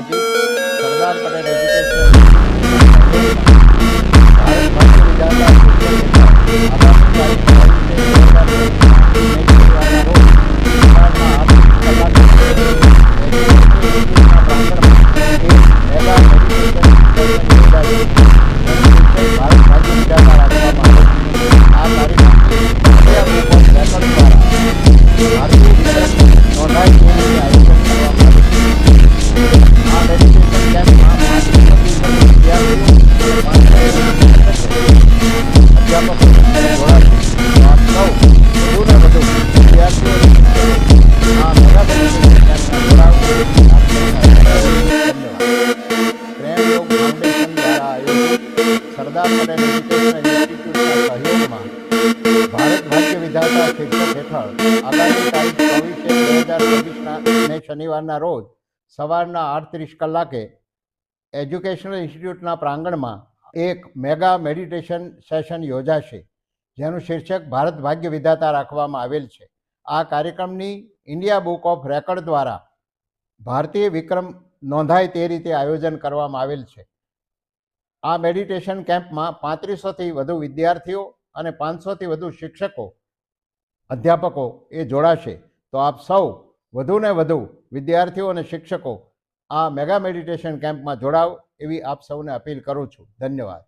આયોજિત સરદાર પટેલ એજ્યુકેશનલ ભારત ભાગ્ય વિધાતા સરદાર પટેલ એજ્યુકેશનલ ઇન્સ્ટિટ્યૂટના સહયોગમાં ભારત ભાગ્ય વિધાતા શીર્ષક હેઠળ આગામી તારીખ 24/2024 શનિવારના રોજ સવારના 8:30 કલાકે એજ્યુકેશનલ ઇન્સ્ટિટ્યૂટના પ્રાંગણમાં એક મેગા મેડિટેશન સેશન યોજાશે, જેનું શીર્ષક ભારત ભાગ્ય વિધાતા રાખવામાં આવેલ છે. આ કાર્યક્રમની ઇન્ડિયા બુક ઓફ રેકોર્ડ દ્વારા ભારતીય વિક્રમ નોંધાય તે રીતે આયોજન કરવામાં આવેલ છે. આ મેડિટેશન કેમ્પમાં 3500થી વધુ વિદ્યાર્થીઓ અને 500થી વધુ શિક્ષકો, અધ્યાપકો એ જોડાશે. તો આપ સૌ વધુને વધુ વિદ્યાર્થીઓ અને શિક્ષકો આ મેગા મેડિટેશન કેમ્પમાં જોડાવ એવી આપ સૌને અપીલ કરું છું. ધન્યવાદ.